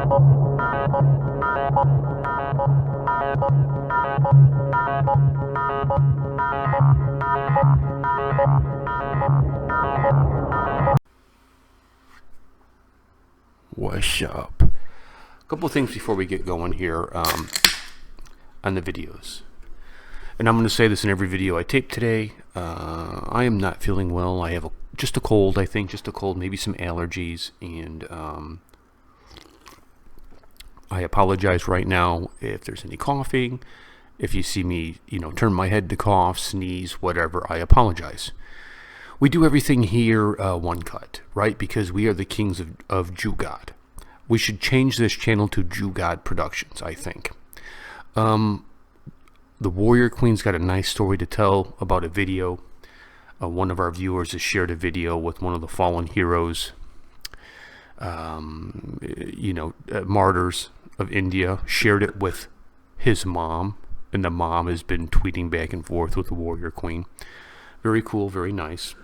What's up? A couple things before we get going here on the videos. And I'm going to say this in every video I tape today. I am not feeling well. I have just a cold, I think. Just a cold, maybe some allergies. And I apologize right now if there's any coughing. If you see me, turn my head to cough, sneeze, whatever, I apologize. We do everything here one cut, right? Because we are the kings of Jew God. We should change this channel to Jew God Productions, I think. The Warrior Queen's got a nice story to tell about a video. One of our viewers has shared a video with one of the fallen heroes, martyrs of India, shared it with his mom, and the mom has been tweeting back and forth with the Warrior Queen. Very cool, very nice.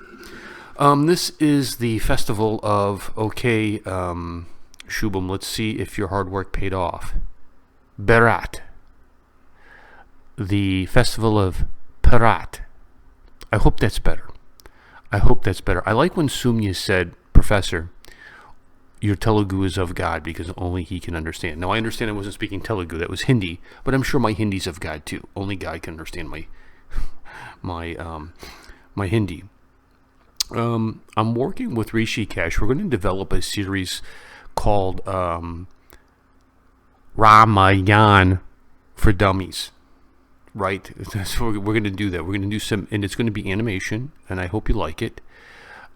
This is the festival of, Shubham, let's see if your hard work paid off. Berat. The festival of Parat. I hope that's better. I like when Sumya said, Professor, your Telugu is of God because only he can understand. Now, I understand I wasn't speaking Telugu. That was Hindi. But I'm sure my Hindi's of God, too. Only God can understand my Hindi. I'm working with Rishikesh. We're going to develop a series called Ramayan for Dummies, right? So we're going to do that. We're going to do some, and it's going to be animation, and I hope you like it.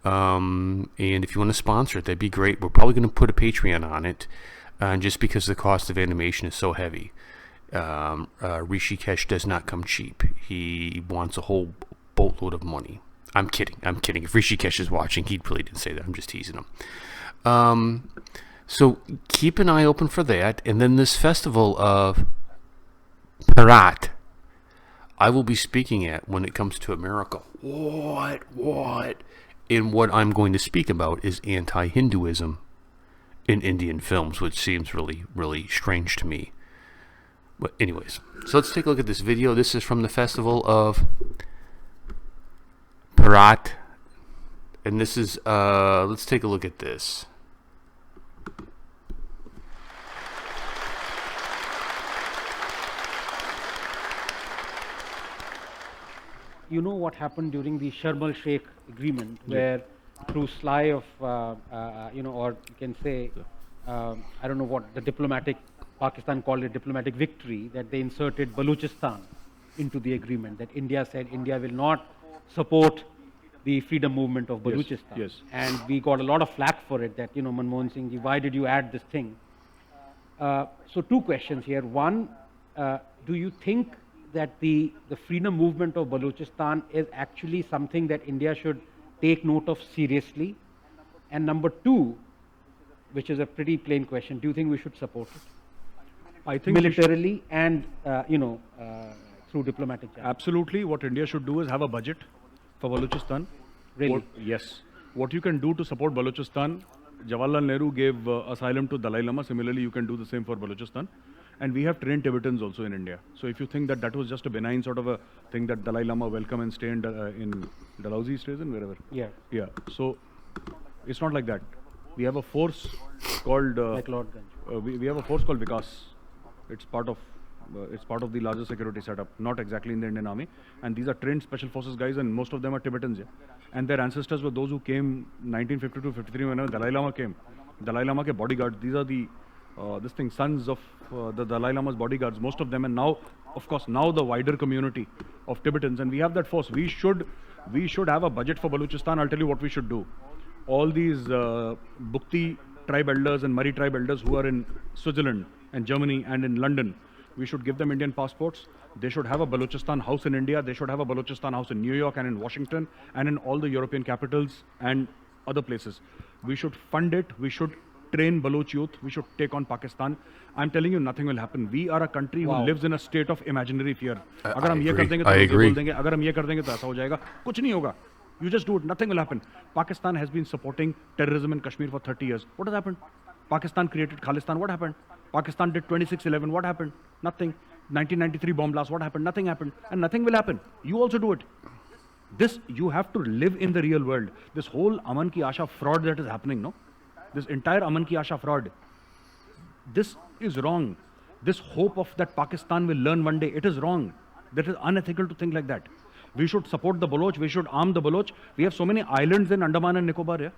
And if you want to sponsor it, that'd be great. We're probably going to put a Patreon on it, just because the cost of animation is so heavy. Rishikesh does not come cheap. He wants a whole boatload of money. I'm kidding. If Rishikesh is watching, he really didn't say that. I'm just teasing him. So keep an eye open for that. And then this festival of Parat, I will be speaking at when it comes to America. What? And what I'm going to speak about is anti-Hinduism in Indian films, which seems really, really strange to me. But anyways, so let's take a look at this video. This is from the festival of Parat, and this is let's take a look at this. You know what happened during the Sharm el Sheikh agreement, where through sly of or you can say I don't know what the Pakistan called it diplomatic victory, that they inserted Belujistan into the agreement, that India said India will not support the freedom movement of Belujistan. Yes. And we got a lot of flack for it, that, Manmohan Singh ji, why did you add this thing? So two questions here. One, do you think that the freedom movement of Balochistan is actually something that India should take note of seriously? And number two, which is a pretty plain question, do you think we should support it? I think militarily and, through diplomatic channels? Absolutely. What India should do is have a budget for Balochistan. Really? Yes. What you can do to support Balochistan, Jawaharlal Nehru gave asylum to Dalai Lama. Similarly, you can do the same for Balochistan. And we have trained Tibetans also in India. So if you think that was just a benign sort of a thing that Dalai Lama welcome and stay in Dalhousie stays in, wherever. Yeah. Yeah. So it's not like that. We have a force called like Lord Ganj. we have a force called Vikas. It's part of the larger security setup, not exactly in the Indian Army. And these are trained special forces guys, and most of them are Tibetans. Yeah. And their ancestors were those who came 1952-53 whenever Dalai Lama came. Dalai Lama ke bodyguards. These are the sons of the Dalai Lama's bodyguards, most of them. And now, of course, the wider community of Tibetans, and we have that force. We should have a budget for Balochistan. I'll tell you what we should do. All these Bukti tribe elders and Murri tribe elders who are in Switzerland and Germany and in London, we should give them Indian passports. They should have a Balochistan house in India. They should have a Balochistan house in New York and in Washington and in all the European capitals and other places. We should fund it. We should train Baloch youth. We should take on Pakistan. I'm telling you, nothing will happen. We are a country who lives in a state of imaginary fear. I agree. You just do it. Nothing will happen. Pakistan has been supporting terrorism in Kashmir for 30 years. What has happened? Pakistan created Khalistan, what happened? Pakistan did 26/11, what happened? Nothing. 1993 bomb blast, what happened? Nothing happened. And nothing will happen. You also do it. This, you have to live in the real world. This whole Aman Ki Asha fraud that is happening, no? This entire Aman Ki Asha fraud, this is wrong. This hope of that Pakistan will learn one day, it is wrong. That is unethical to think like that. We should support the Baloch, we should arm the Baloch. We have so many islands in Andaman and Nicobar, yeah?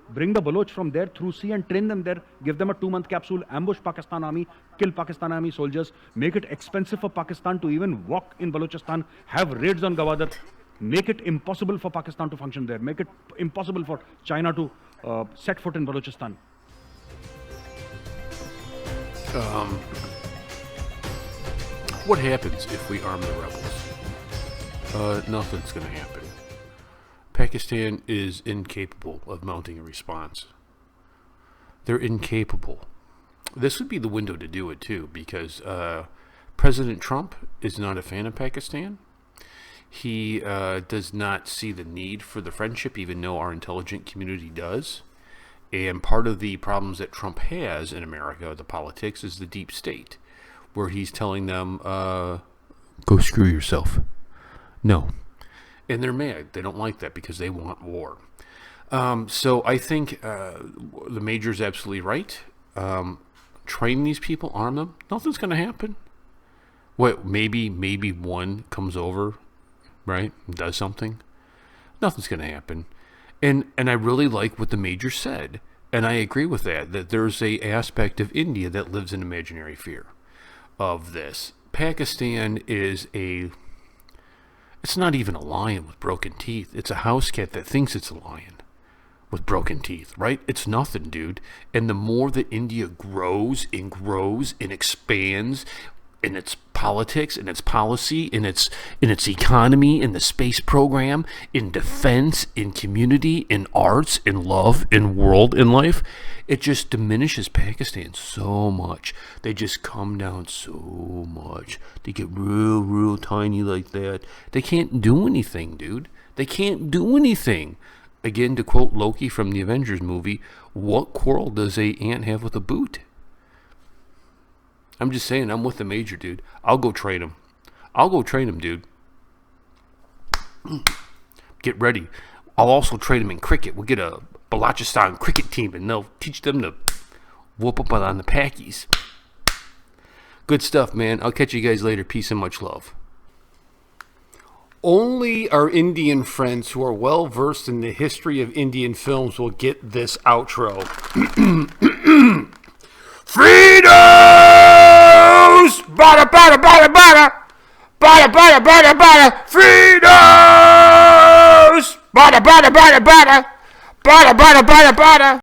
Bring the Baloch from there through sea and train them there. Give them a 2-month capsule, ambush Pakistan army, kill Pakistan army soldiers, make it expensive for Pakistan to even walk in Balochistan, have raids on Gawadar, make it impossible for Pakistan to function there, make it impossible for China to set foot in Balochistan. What happens if we arm the rebels? Nothing's going to happen. Pakistan is incapable of mounting a response. They're incapable. This would be the window to do it too, because President Trump is not a fan of Pakistan. He does not see the need for the friendship, even though our intelligent community does. And part of the problems that Trump has in America, the politics, is the deep state, where he's telling them, go screw yourself. No. And they're mad. They don't like that because they want war. So I think the major's absolutely right. Train these people, arm them. Nothing's going to happen. What? Maybe one comes over, right, and does something. Nothing's going to happen. And I really like what the major said, and I agree with that there's a aspect of India that lives in imaginary fear of this. Pakistan is it's not even a lion with broken teeth. It's a house cat that thinks it's a lion with broken teeth, right? It's nothing, dude. And the more that India grows and expands in its politics, in its policy, in its economy, in the space program, in defense, in community, in arts, in love, in world, in life, it just diminishes Pakistan so much. They just come down so much. They get real tiny like that. They can't do anything, dude. They can't do anything. Again, to quote Loki from the Avengers movie, what quarrel does a ant have with a boot? I'm just saying, I'm with the major, dude. I'll go train him. Dude. Get ready. I'll also train him in cricket. We'll get a Belochistan cricket team, and they'll teach them to whoop up on the Pakis. Good stuff, man. I'll catch you guys later. Peace and much love. Only our Indian friends who are well versed in the history of Indian films will get this outro. Freedoms! Bada, bada, bada, bada! Bada, bada, bada, bada! Freedoms! Bada, bada, bada, bada! Bada, bada, bada, bada!